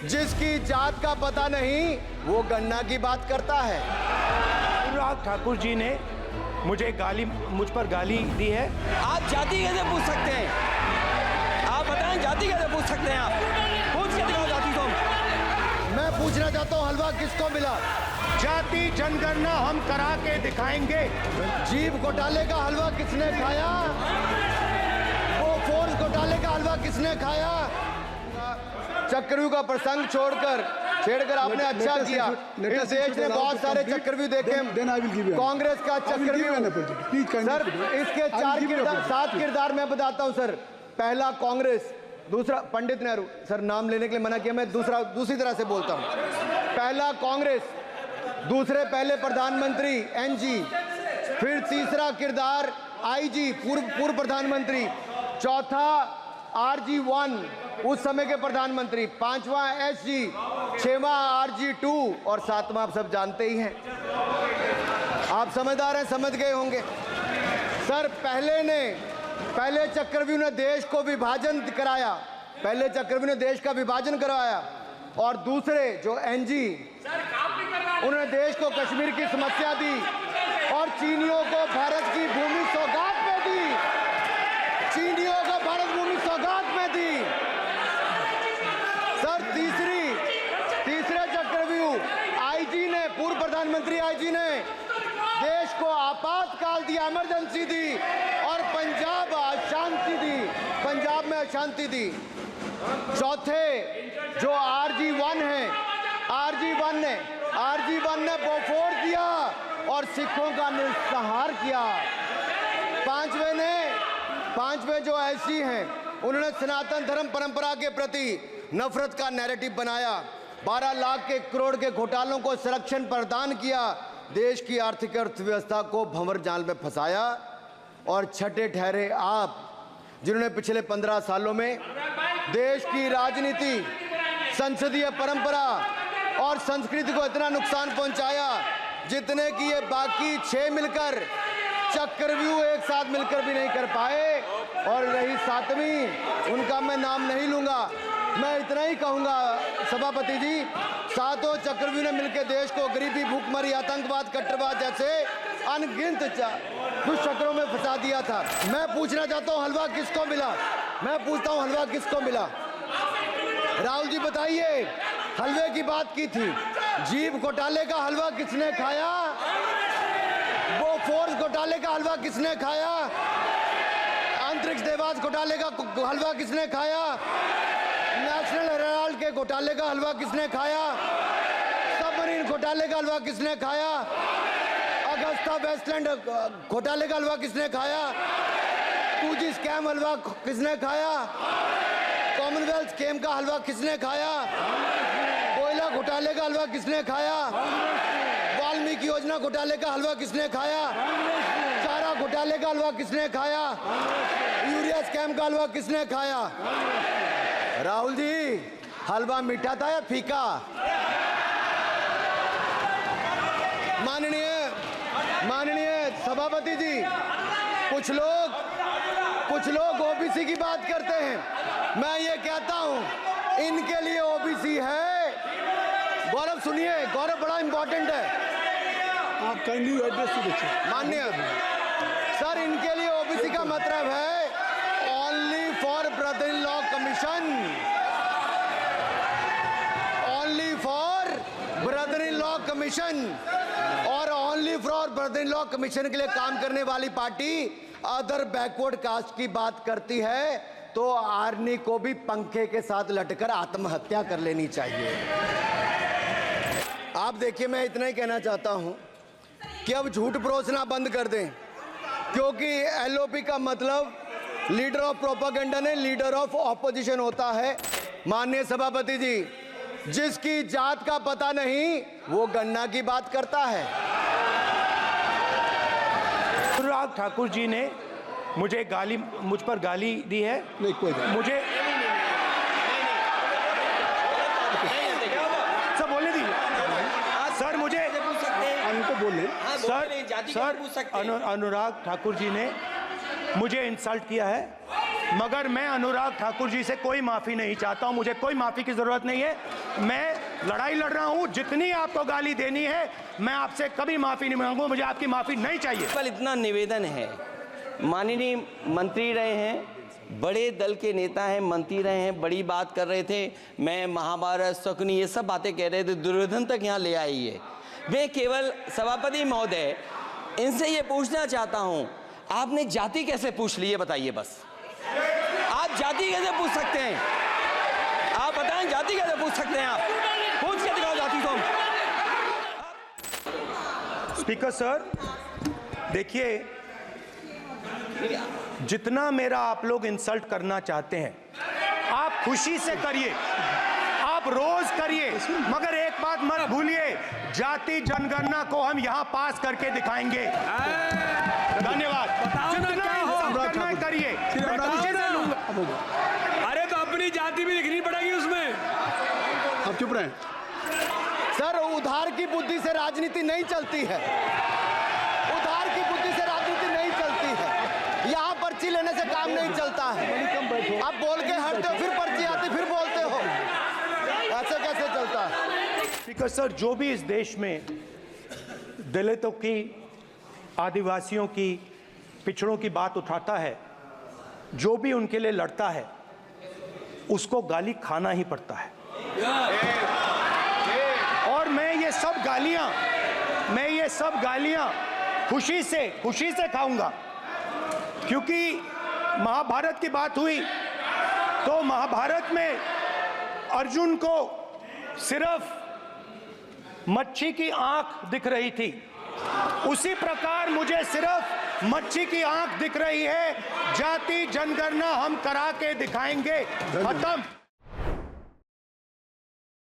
जिसकी जात का पता नहीं वो गन्ना की बात करता है। अनुराग ठाकुर जी ने मुझ पर गाली दी है। आप जाति कैसे पूछ सकते हैं? आप बताएं, जाति कैसे पूछ सकते हैं? आप पूछ के दिखाओ जाति को। मैं पूछना चाहता हूँ हलवा किसको मिला? जाति जनगणना हम करा के दिखाएंगे। जीव घोटाले का हलवा किसने खाया? वो फोर्स घोटाले का हलवा किसने खाया? चक्रव्यूह का प्रसंग छेड़कर आपने अच्छा किया। इस देश ने बहुत सारे चक्रव्यूह देखे। कांग्रेस का चक्रव्यूह सर, इसके 7 किरदार मैं बताता हूं सर। पहला कांग्रेस, दूसरा पंडित नेहरू। सर नाम लेने के लिए मना किया, मैं दूसरी तरह से बोलता हूं। पहला कांग्रेस, दूसरे पहले प्रधानमंत्री एनजी, फिर तीसरा किरदार आईजी पूर्व प्रधानमंत्री, चौथा RG1 उस समय के प्रधानमंत्री, पांचवा SG, छठवां RG2 और सातवां आप सब जानते ही हैं। आप समझदार हैं, समझ गए होंगे। सर पहले चक्रव्यूह ने देश को विभाजन कराया, पहले चक्रव्यूह ने देश का विभाजन करवाया, और दूसरे जो एनजी उन्होंने देश को कश्मीर की समस्या दी और चीनियों को भारत की भूमि सौगात में दी। चीनियों को भारत भूमि सौगात में दी। सर तीसरे चक्रव्यूह आईजी ने, पूर्व प्रधानमंत्री आईजी ने देश को आपातकाल दिया, इमरजेंसी दी और पंजाब में अशांति दी। चौथे जो RG1 है, RG1 ने बोफोर्स दिया और सिखों का निस्सहार किया। पांचवें जो ऐसी हैं, उन्होंने सनातन धर्म परंपरा के प्रति नफरत का नैरेटिव बनाया। 12 लाख के करोड़ के घोटालों को संरक्षण प्रदान किया, देश की आर्थिक अर्थव्यवस्था को भंवर जाल में फंसाया। और छठे ठहरे आप, जिन्होंने पिछले 15 सालों में देश की राजनीति, संसदीय परंपरा और संस्कृति को इतना नुकसान पहुंचाया जितने कि ये बाकी 6 मिलकर चक्रव्यूह एक साथ मिलकर भी नहीं कर पाए। और रही 7वीं, उनका मैं नाम नहीं लूंगा, मैं इतना ही कहूंगा सभापति जी, 7 चक्रव्यूह ने मिलकर देश को गरीबी, भूखमरी, आतंकवाद, कट्टरवाद जैसे अनगिनत दुष्चक्रों में फंसा दिया था। मैं पूछना चाहता हूं हलवा किसको मिला? मैं पूछता हूं हलवा किसको मिला? राहुल जी बताइए, हलवे की बात की थी। जीव घोटाले का हलवा किसने खाया? वो फोर्स घोटाले का हलवा किसने खाया? अंतरिक्ष देवास घोटाले का हलवा किसने खाया? नेशनल हेराल्ड के घोटाले का हलवा किसने खाया? सबमरीन घोटाले का हलवा किसने खाया? अगस्ता वेस्टलैंड घोटाले का हलवा किसने खाया? 2G स्कैम हलवा किसने खाया? कॉमनवेल्थ स्कीम का हलवा किसने खाया? कोयला घोटाले का हलवा किसने खाया? वाल्मीकि योजना घोटाले का हलवा किसने खाया? चारा घोटाले का हलवा किसने खाया? यूरिया स्कैम का हलवा किसने खाया? राहुल जी, हलवा मीठा था या फीका? माननीय सभापति जी, कुछ लोग ओबीसी की बात करते हैं। मैं ये कहता हूं, इनके लिए ओबीसी है। गौरव सुनिए, गौरव बड़ा इंपॉर्टेंट है। आप kindly address to the chair. माननीय सर, इनके लिए ओबीसी का मतलब है only for brother in law commission, only for brother in law commission. और only for brother in law commission के लिए काम करने वाली पार्टी अदर बैकवर्ड कास्ट की बात करती है तो आर्नी को भी पंखे के साथ लटकर आत्महत्या कर लेनी चाहिए। आप देखिए, मैं इतना ही कहना चाहता हूं कि अब झूठ परोसना बंद कर दें, क्योंकि LOP का मतलब लीडर ऑफ प्रोपेगेंडा नहीं, लीडर ऑफ ऑपोजिशन होता है। माननीय सभापति जी, जिसकी जात का पता नहीं वो गन्ना की बात करता है। अनुराग ठाकुर जी ने मुझ पर गाली दी है। नहीं, कोई बात मुझे सब बोलने दी सर। मुझे उनको बोले सर अनुराग ठाकुर जी ने मुझे इंसल्ट किया है, मगर मैं अनुराग ठाकुर जी से कोई माफ़ी नहीं चाहता हूं। मुझे कोई माफ़ी की ज़रूरत नहीं है। मैं लड़ाई लड़ रहा हूं। जितनी आपको गाली देनी है मैं आपसे कभी माफी नहीं मांगूंगा, मुझे आपकी माफी नहीं चाहिए। केवल इतना निवेदन है, माननीय मंत्री रहे हैं, बड़े दल के नेता हैं, मंत्री रहे हैं, बड़ी बात कर रहे थे, मैं महाभारत शकुनी ये सब बातें कह रहे थे, दुर्योधन तक यहाँ ले आई है। मैं केवल सभापति महोदय इनसे ये पूछना चाहता हूँ, आपने जाति कैसे पूछ ली है बताइए बस। आप जाति कैसे पूछ सकते हैं? आप बताएं जाति कैसे पूछ सकते हैं? आप पूछ के दिखाओ जाति को। स्पीकर सर, देखिए जितना मेरा आप लोग इंसल्ट करना चाहते हैं आप खुशी से करिए, आप रोज करिए, मगर एक बात मत भूलिए, जाति जनगणना को हम यहां पास करके दिखाएंगे। धन्यवाद। जितना इंसल्ट करना है करिए, मैं खुशी से लूंगा। अरे तो अपनी जाति भी लिखनी पड़ेगी उसमें। आप चुप रहे। सर, उधार की बुद्धि से राजनीति नहीं चलती है, उधार की बुद्धि से राजनीति नहीं चलती है। यहाँ पर्ची लेने से काम नहीं चलता है। आप बोल के हटते हो, फिर पर्ची आती, फिर बोलते हो, ऐसे कैसे चलता है? स्पीकर सर, जो भी इस देश में दलितों की, आदिवासियों की, पिछड़ों की बात उठाता है, जो भी उनके लिए लड़ता है, उसको गाली खाना ही पड़ता है। और मैं ये सब गालियां खुशी से खाऊंगा, क्योंकि महाभारत की बात हुई तो महाभारत में अर्जुन को सिर्फ मच्छी की आंख दिख रही थी, उसी प्रकार मुझे सिर्फ मच्छी की आंख दिख रही है। जाति जनगणना हम करा के दिखाएंगे। खत्म।